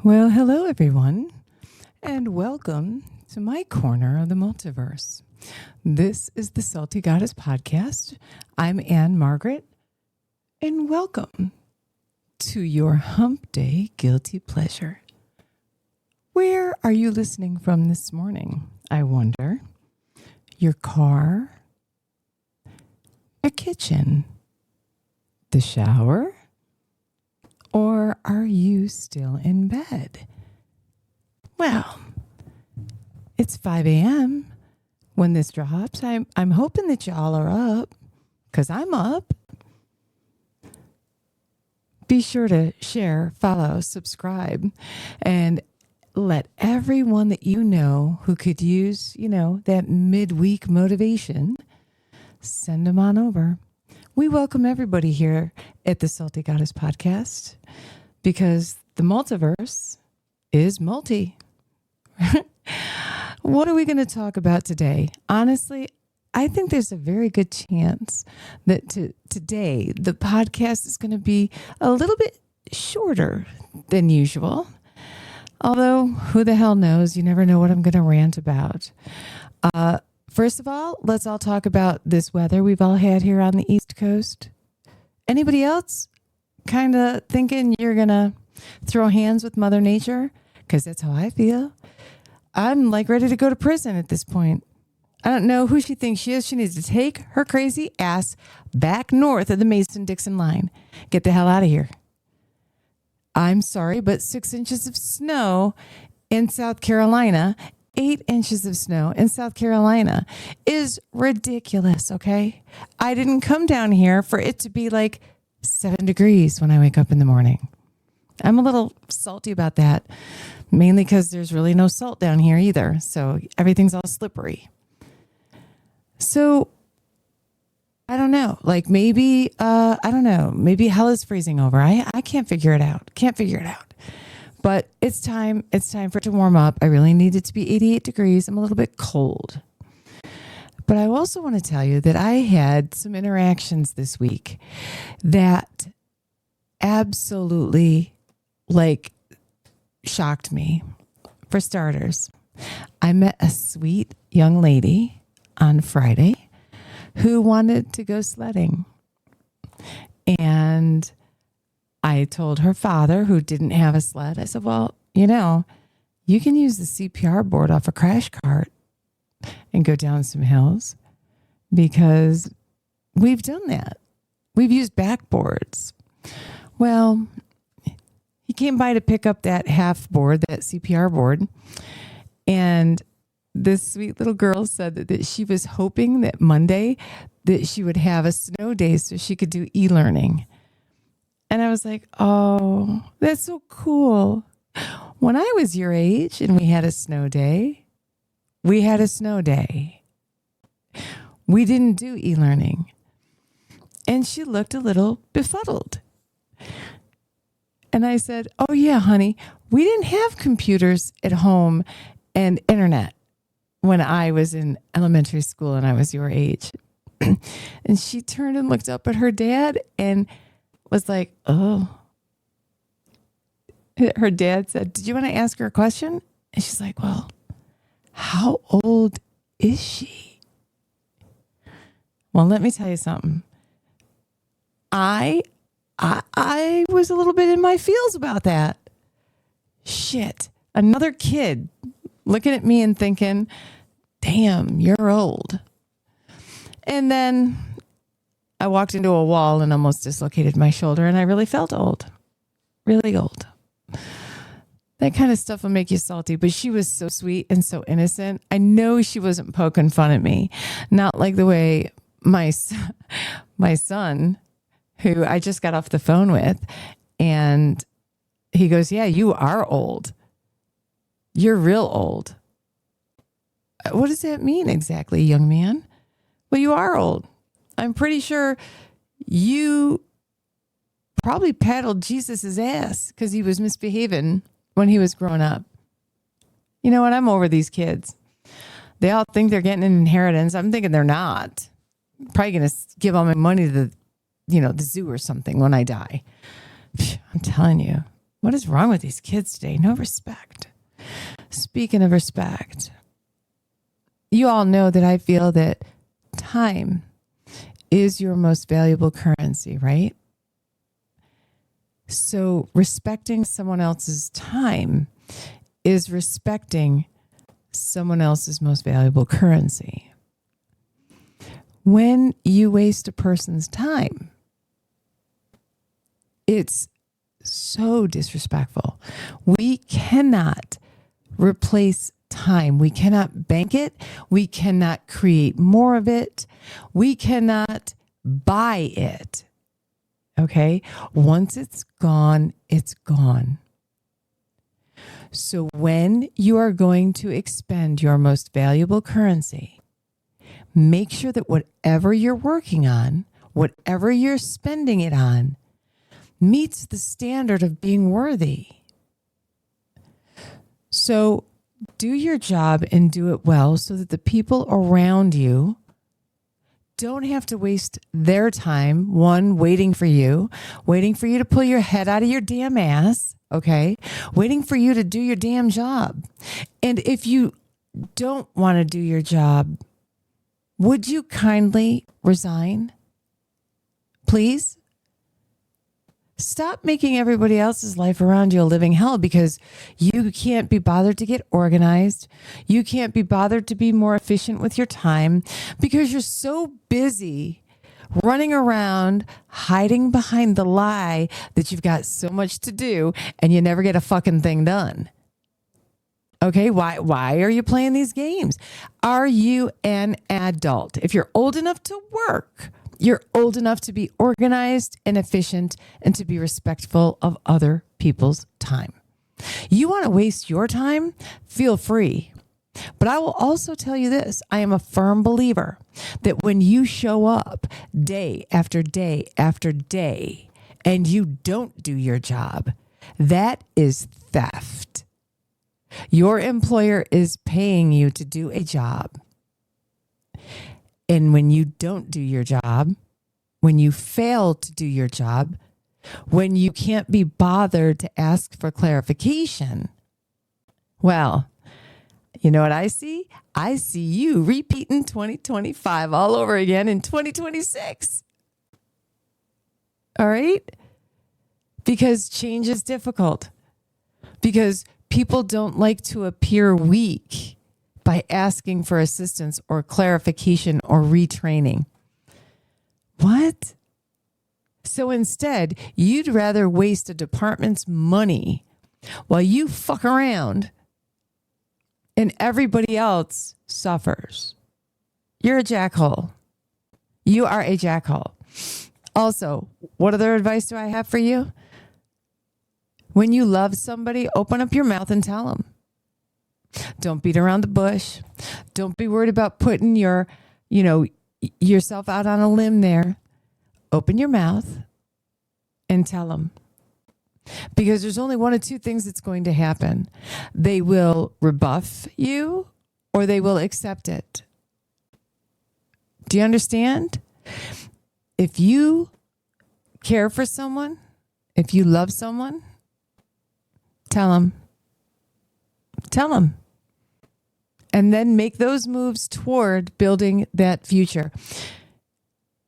Well, hello everyone, and welcome to my corner of the multiverse. This is the Salty Goddess Podcast. I'm Margaret, and welcome to your Hump Day Guilty Pleasure. Where are you listening from this morning, I wonder? Your car? Your kitchen? The shower? Or are you still in bed? Well, it's 5 a.m. when this drops. I'm hoping that y'all are up, because I'm up. Be sure to share, follow, subscribe, and let everyone that you know who could use, that midweek motivation, send them on over. We welcome everybody here at the Salty Goddess Podcast because the multiverse is multi. What are we going to talk about today? Honestly, I think there's a very good chance that today the podcast is going to be a little bit shorter than usual. Although, who the hell knows? You never know what I'm going to rant about. First of all, let's all talk about this weather we've all had here on the East Coast. Anybody else kind of thinking you're going to throw hands with Mother Nature? Because that's how I feel. I'm like ready to go to prison at this point. I don't know who she thinks she is. She needs to take her crazy ass back north of the Mason-Dixon line. Get the hell out of here. I'm sorry, but 6 inches of snow in South Carolina, 8 inches of snow in South Carolina is ridiculous, okay? I didn't come down here for it to be like 7 degrees when I wake up in the morning. I'm a little salty about that, mainly because there's really no salt down here either, so everything's all slippery. So, I don't know, maybe hell is freezing over. I can't figure it out. But it's time for it to warm up. I really need it to be 88 degrees. I'm a little bit cold. But I also want to tell you that I had some interactions this week that absolutely shocked me. For starters, I met a sweet young lady on Friday who wanted to go sledding. And I told her father, who didn't have a sled, I said, well, you can use the CPR board off a crash cart and go down some hills because we've done that. We've used backboards. Well, he came by to pick up that half board, that CPR board, and this sweet little girl said that she was hoping that Monday that she would have a snow day so she could do e-learning. And I was like, oh, that's so cool. When I was your age and we had a snow day, we didn't do e-learning. And she looked a little befuddled. And I said, oh yeah, honey, we didn't have computers at home and internet when I was in elementary school and I was your age. And she turned and looked up at her dad and was like, oh. Her dad said, did you want to ask her a question? And she's like, well, how old is she? Well, let me tell you something. I was a little bit in my feels about that. Shit. Another kid looking at me and thinking, damn, you're old. And then I walked into a wall and almost dislocated my shoulder, and I really felt old. Really old. That kind of stuff will make you salty, but she was so sweet and so innocent. I know she wasn't poking fun at me. Not like the way my son, who I just got off the phone with, and he goes, yeah, you are old. You're real old. What does that mean exactly, young man? Well, you are old. I'm pretty sure you probably paddled Jesus's ass because he was misbehaving when he was growing up. You know what? I'm over these kids. They all think they're getting an inheritance. I'm thinking they're not. Probably going to give all my money to the zoo or something when I die. I'm telling you, What is wrong with these kids today? No respect. Speaking of respect, you all know that I feel that time is your most valuable currency, right? So respecting someone else's time is respecting someone else's most valuable currency. When you waste a person's time, it's so disrespectful. We cannot replace time. We cannot bank it. We cannot create more of it. We cannot buy it. Okay? Once it's gone, it's gone. So when you are going to expend your most valuable currency, make sure that whatever you're working on, whatever you're spending it on, meets the standard of being worthy. So do your job and do it well so that the people around you don't have to waste their time, one, waiting for you to pull your head out of your damn ass, okay? Waiting for you to do your damn job. And if you don't want to do your job, would you kindly resign? Please? Stop making everybody else's life around you a living hell because you can't be bothered to get organized. You can't be bothered to be more efficient with your time because you're so busy running around hiding behind the lie that you've got so much to do and you never get a fucking thing done. Okay, why are you playing these games? Are you an adult? If you're old enough to work, you're old enough to be organized and efficient and to be respectful of other people's time. You want to waste your time? Feel free. But I will also tell you this. I am a firm believer that when you show up day after day after day and you don't do your job, that is theft. Your employer is paying you to do a job. And when you don't do your job, when you fail to do your job, when you can't be bothered to ask for clarification, well, you know what I see? I see you repeating 2025 all over again in 2026. All right? Because change is difficult. Because people don't like to appear weak by asking for assistance or clarification or retraining. What? So instead, you'd rather waste a department's money while you fuck around and everybody else suffers. You're a jackhole. You are a jackhole. Also, what other advice do I have for you? When you love somebody, open up your mouth and tell them. Don't beat around the bush. Don't be worried about putting yourself out on a limb there. Open your mouth and tell them. Because there's only one of two things that's going to happen. They will rebuff you or they will accept it. Do you understand? If you care for someone, if you love someone, tell them. Tell them. And then make those moves toward building that future.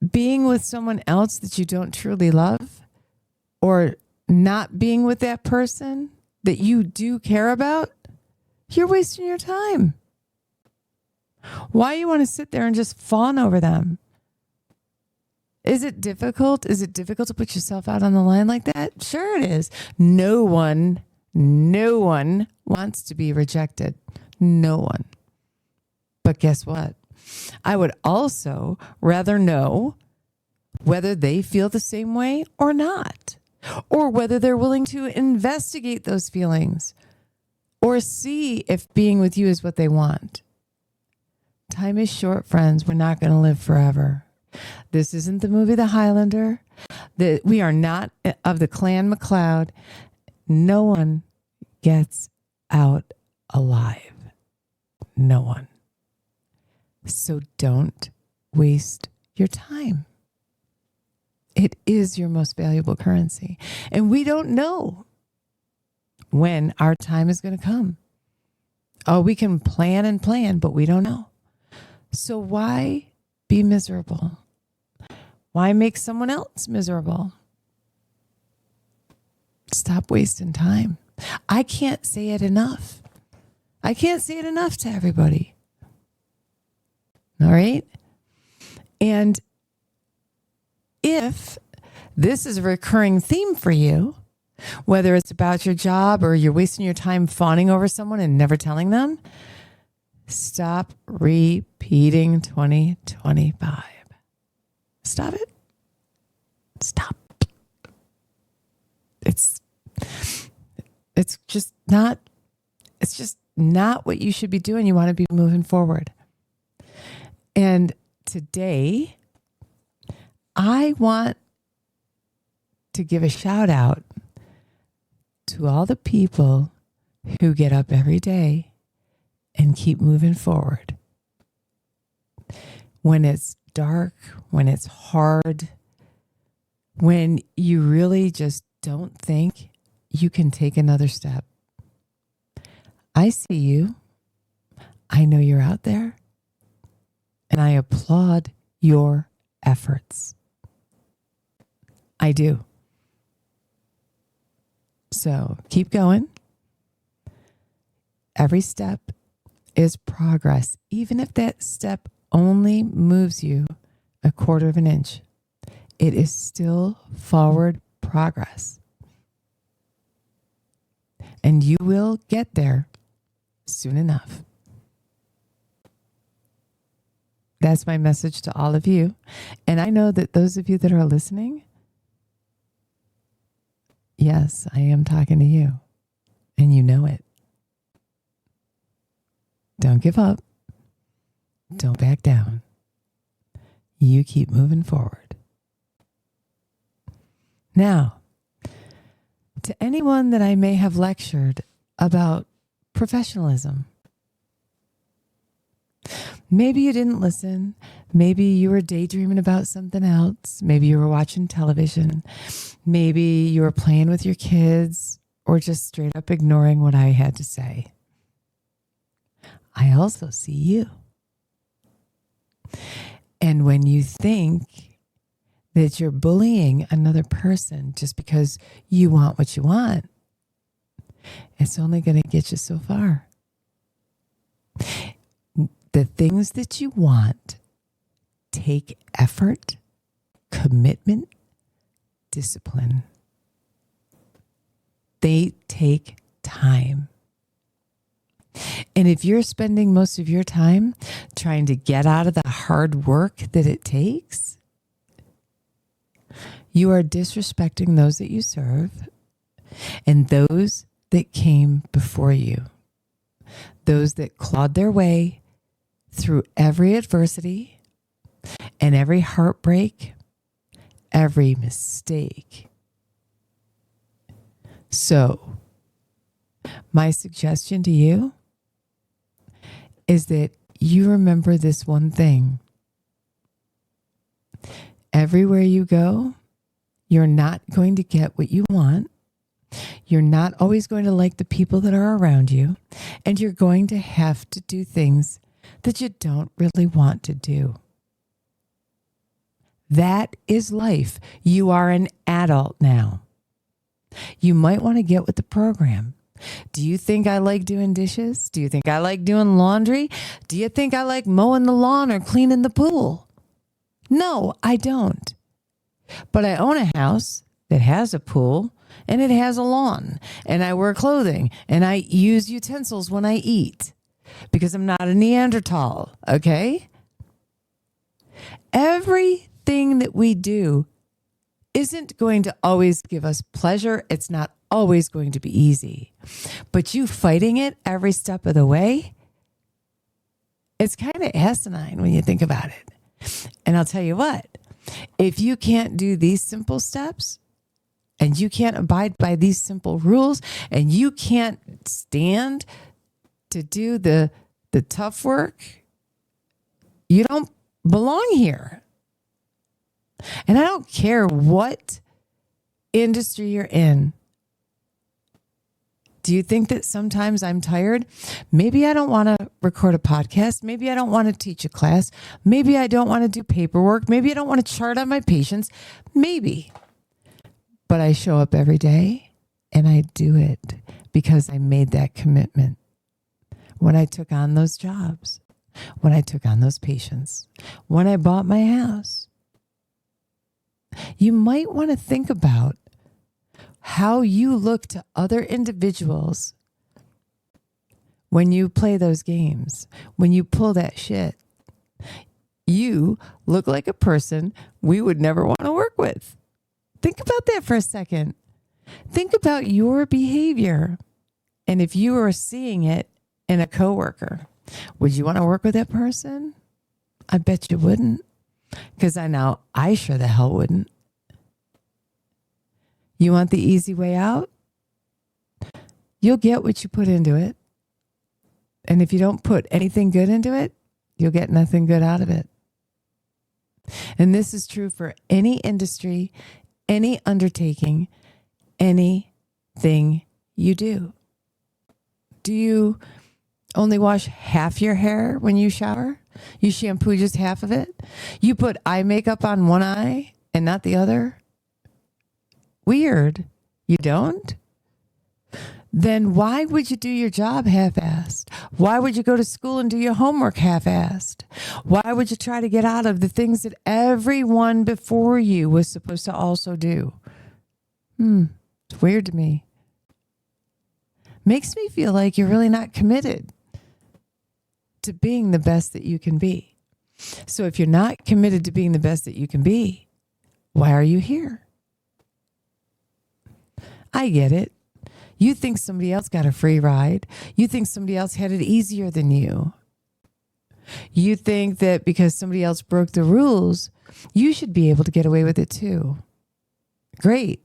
Being with someone else that you don't truly love, or not being with that person that you do care about, you're wasting your time. Why you want to sit there and just fawn over them? Is it difficult? Is it difficult to put yourself out on the line like that? Sure it is. No one wants to be rejected. No one. But guess what? I would also rather know whether they feel the same way or not, or whether they're willing to investigate those feelings or see if being with you is what they want. Time is short, friends. We're not going to live forever. This isn't the movie The Highlander. We are not of the Clan MacLeod. No one gets out alive. No one. So don't waste your time. It is your most valuable currency. And we don't know when our time is going to come. Oh, we can plan and plan, but we don't know. So why be miserable? Why make someone else miserable? Stop wasting time. I can't say it enough. I can't say it enough to everybody. All right? And if this is a recurring theme for you, whether it's about your job or you're wasting your time fawning over someone and never telling them, stop repeating 2025. Stop it. Stop. It's just not what you should be doing. You want to be moving forward. And today, I want to give a shout out to all the people who get up every day and keep moving forward. When it's dark, when it's hard, when you really just don't think you can take another step. I see you. I know you're out there. And I applaud your efforts. I do. So keep going. Every step is progress, even if that step only moves you a quarter of an inch. It is still forward progress. And you will get there soon enough. That's my message to all of you. And I know that those of you that are listening, yes, I am talking to you. And you know it. Don't give up. Don't back down. You keep moving forward. Now, to anyone that I may have lectured about professionalism, maybe you didn't listen. Maybe you were daydreaming about something else. Maybe you were watching television. Maybe you were playing with your kids or just straight up ignoring what I had to say. I also see you. And when you think that you're bullying another person just because you want what you want, it's only going to get you so far. The things that you want take effort, commitment, discipline. They take time. And if you're spending most of your time trying to get out of the hard work that it takes, you are disrespecting those that you serve and those that came before you, those that clawed their way through every adversity and every heartbreak, every mistake. So, my suggestion to you is that you remember this one thing. Everywhere you go, you're not going to get what you want. You're not always going to like the people that are around you, and you're going to have to do things that you don't really want to do. That is life. You are an adult now. You might want to get with the program. Do you think I like doing dishes? Do you think I like doing laundry? Do you think I like mowing the lawn or cleaning the pool? No, I don't. But I own a house that has a pool and it has a lawn, and I wear clothing and I use utensils when I eat because I'm not a Neanderthal, okay? Everything that we do isn't going to always give us pleasure. It's not always going to be easy. But you fighting it every step of the way, it's kind of asinine when you think about it. And I'll tell you what, if you can't do these simple steps and you can't abide by these simple rules and you can't stand to do the tough work, you don't belong here. And I don't care what industry you're in. Do you think that sometimes I'm tired? Maybe I don't want to record a podcast. Maybe I don't want to teach a class. Maybe I don't want to do paperwork. Maybe I don't want to chart on my patients. Maybe. But I show up every day and I do it because I made that commitment. When I took on those jobs, when I took on those patients, when I bought my house. You might want to think about how you look to other individuals when you play those games, when you pull that shit. You look like a person we would never want to work with. Think about that for a second. Think about your behavior. And if you are seeing it in a coworker, would you want to work with that person? I bet you wouldn't. Because I sure the hell wouldn't. You want the easy way out? You'll get what you put into it. And if you don't put anything good into it, you'll get nothing good out of it. And this is true for any industry, any undertaking, anything you do. Do you only wash half your hair when you shower? You shampoo just half of it? You put eye makeup on one eye and not the other? Weird. You don't? Then why would you do your job half-assed? Why would you go to school and do your homework half-assed? Why would you try to get out of the things that everyone before you was supposed to also do? It's weird to me. Makes me feel like you're really not committed to being the best that you can be. So if you're not committed to being the best that you can be, why are you here? I get it. You think somebody else got a free ride. You think somebody else had it easier than you. You think that because somebody else broke the rules, you should be able to get away with it too. Great.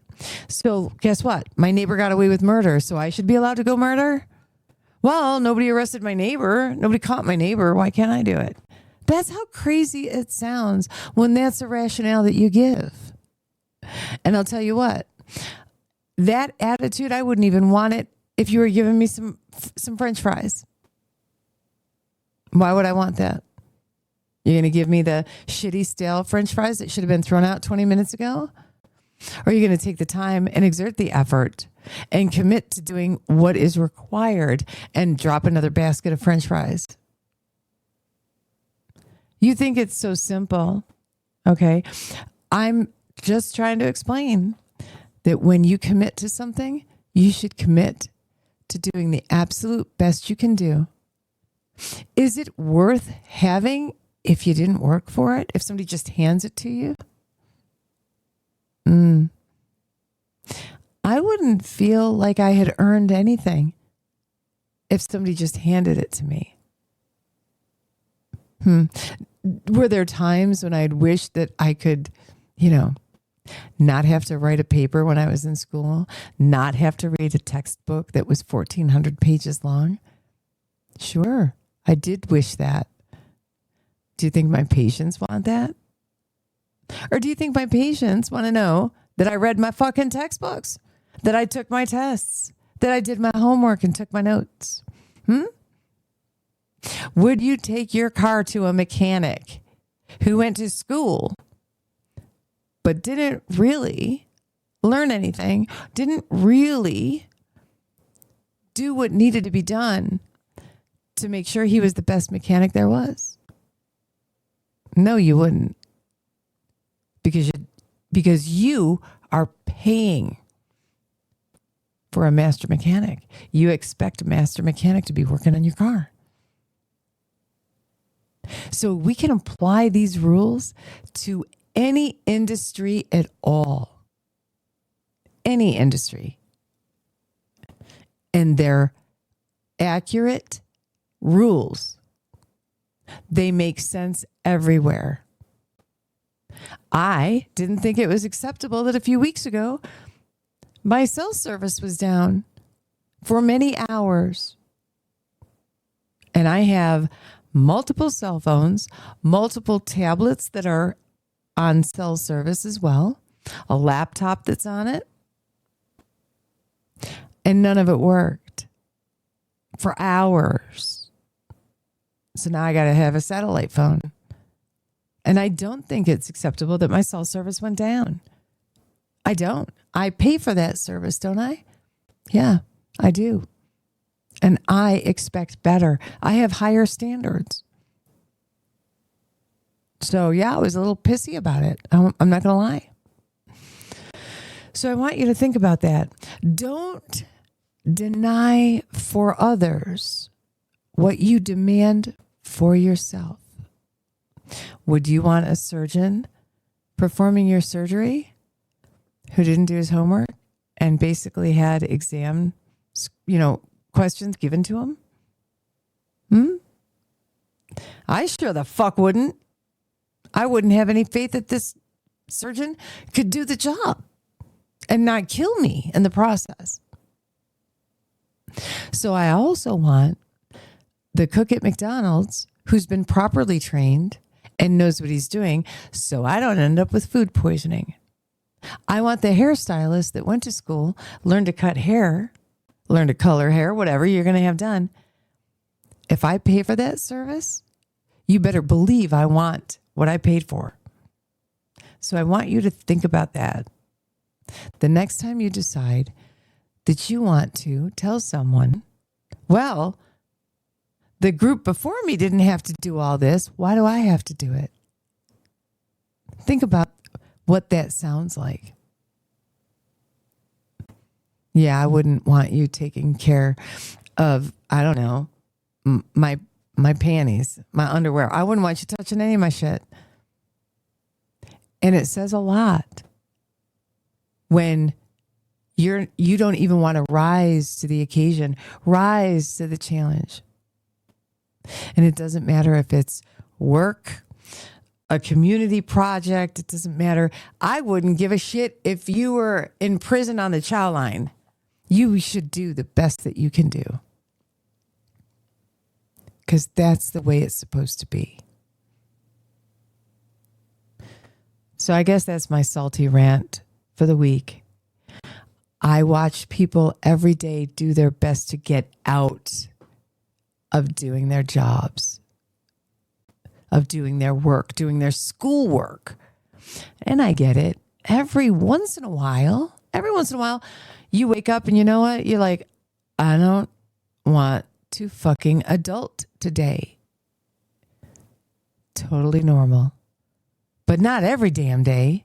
So guess what? My neighbor got away with murder, so I should be allowed to go murder? Well, nobody arrested my neighbor. Nobody caught my neighbor. Why can't I do it? That's how crazy it sounds when that's the rationale that you give. And I'll tell you what. That attitude, I wouldn't even want it if you were giving me some French fries. Why would I want that? You're going to give me the shitty, stale French fries that should have been thrown out 20 minutes ago? Or are you going to take the time and exert the effort and commit to doing what is required and drop another basket of French fries? You think it's so simple. Okay. I'm just trying to explain that when you commit to something, you should commit to doing the absolute best you can do. Is it worth having if you didn't work for it? If somebody just hands it to you? I wouldn't feel like I had earned anything if somebody just handed it to me. Were there times when I'd wish that I could, not have to write a paper when I was in school, not have to read a textbook that was 1,400 pages long? Sure, I did wish that. Do you think my patients want that? Or do you think my patients want to know that I read my fucking textbooks, that I took my tests, that I did my homework and took my notes? Would you take your car to a mechanic who went to school but didn't really learn anything, didn't really do what needed to be done to make sure he was the best mechanic there was? No, you wouldn't. Because you are paying for a master mechanic. You expect a master mechanic to be working on your car. So we can apply these rules to any industry at all. Any industry. And they're accurate rules. They make sense everywhere. I didn't think it was acceptable that a few weeks ago, my cell service was down for many hours. And I have multiple cell phones, multiple tablets that are on cell service as well, a laptop that's on it, and none of it worked. for hours. So now I got to have a satellite phone. And I don't think it's acceptable that my cell service went down. I don't. I pay for that service, don't I? Yeah, I do. And I expect better. I have higher standards. So yeah, I was a little pissy about it. I'm not going to lie. So I want you to think about that. Don't deny for others what you demand for yourself. Would you want a surgeon performing your surgery who didn't do his homework and basically had exam, questions given to him? I sure the fuck wouldn't. I wouldn't have any faith that this surgeon could do the job and not kill me in the process. So I also want the cook at McDonald's who's been properly trained and knows what he's doing so I don't end up with food poisoning. I want the hairstylist that went to school, learned to cut hair, learned to color hair, whatever you're going to have done. If I pay for that service, you better believe I want what I paid for. So I want you to think about that. The next time you decide that you want to tell someone, well, the group before me didn't have to do all this. Why do I have to do it? Think about what that sounds like. Yeah, I wouldn't want you taking care of, I don't know, my panties, my underwear. I wouldn't want you touching any of my shit. And it says a lot when you don't even want to rise to the occasion, rise to the challenge. And it doesn't matter if it's work, a community project, it doesn't matter. I wouldn't give a shit if you were in prison on the chow line. You should do the best that you can do. Because that's the way it's supposed to be. So I guess that's my salty rant for the week. I watch people every day do their best to get out of doing their jobs, of doing their work, doing their schoolwork. And I get it. Every once in a while, you wake up and you know what? You're like, I don't want to fucking adult today. Totally normal. But not every damn day.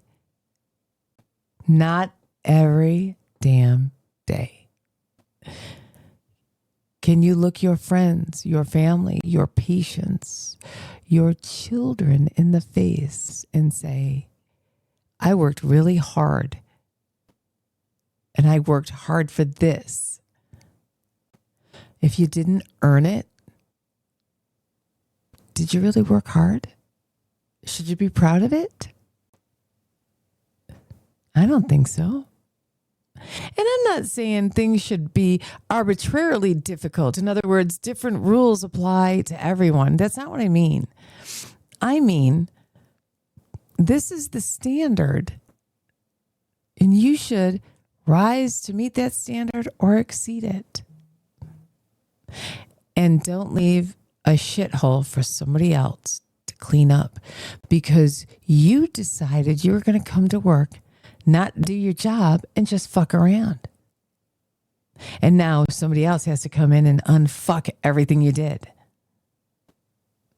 Not every damn day. Can you look your friends, your family, your patients, your children in the face and say, I worked really hard and I worked hard for this. If you didn't earn it, did you really work hard? Should you be proud of it? I don't think so. And I'm not saying things should be arbitrarily difficult. In other words, different rules apply to everyone. That's not what I mean. I mean, this is the standard. And you should rise to meet that standard or exceed it. And don't leave a shithole for somebody else to clean up because you decided you were going to come to work, not do your job, and just fuck around. And now somebody else has to come in and unfuck everything you did.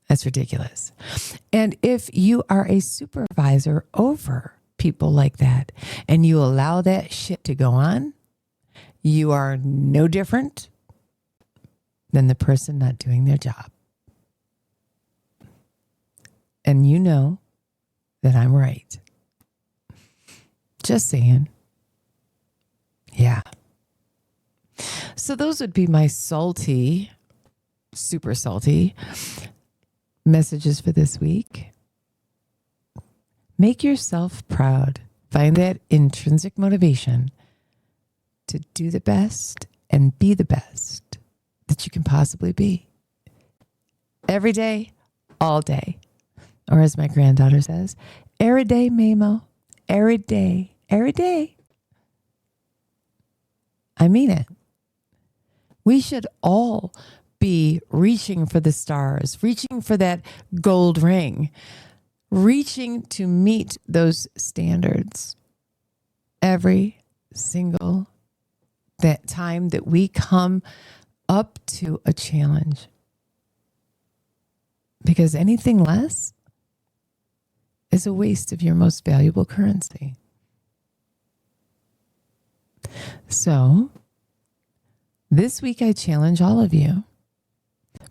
That's ridiculous. And if you are a supervisor over people like that and you allow that shit to go on, you are no different than the person not doing their job. And you know that I'm right. Just saying. Yeah. So those would be my salty, super salty messages for this week. Make yourself proud. Find that intrinsic motivation to do the best and be the best that you can possibly be. Every day, all day. Or as my granddaughter says, every day, Mamo. Every day. I mean it. We should all be reaching for the stars, reaching for that gold ring, reaching to meet those standards every single that time that we come up to a challenge. Because anything less is a waste of your most valuable currency. So, this week I challenge all of you.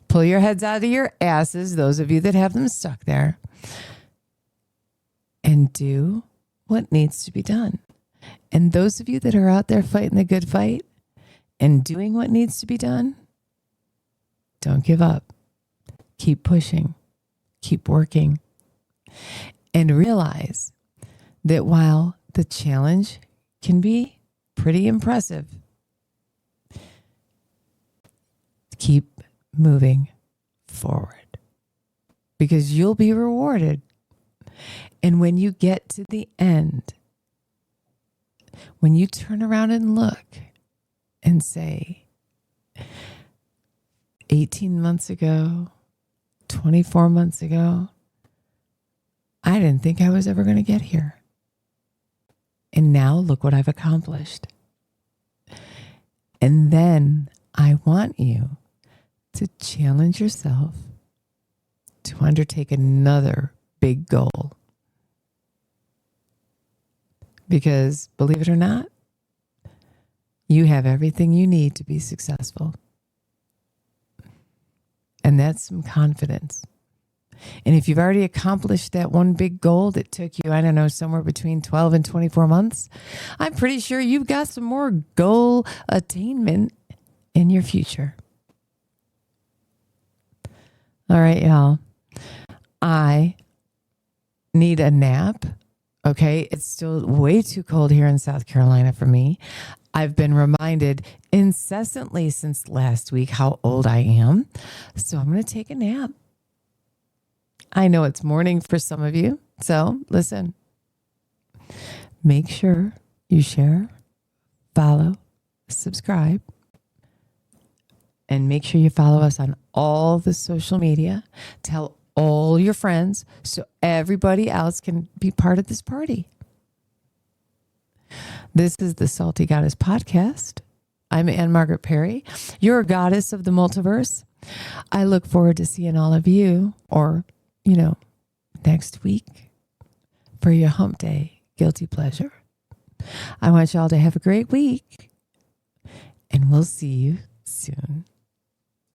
Pull your heads out of your asses, those of you that have them stuck there, and do what needs to be done. And those of you that are out there fighting the good fight and doing what needs to be done, don't give up. Keep pushing. Keep working. And realize that while the challenge can be pretty impressive, keep moving forward because you'll be rewarded. And when you get to the end, when you turn around and look and say, 18 months ago, 24 months ago, I didn't think I was ever going to get here. And now look what I've accomplished. And then I want you to challenge yourself to undertake another big goal. Because believe it or not, you have everything you need to be successful. And that's some confidence. And if you've already accomplished that one big goal that took you, I don't know, somewhere between 12 and 24 months, I'm pretty sure you've got some more goal attainment in your future. All right, y'all. I need a nap. Okay, it's still way too cold here in South Carolina for me. I've been reminded incessantly since last week how old I am. So I'm going to take a nap. I know it's morning for some of you. So listen, make sure you share, follow, subscribe, and make sure you follow us on all the social media. Tell all your friends so everybody else can be part of this party. This is the Salty Goddess Podcast. I'm Margaret Perry, your goddess of the multiverse. I look forward to seeing all of you, or, next week for your hump day guilty pleasure. I want y'all to have a great week, and we'll see you soon.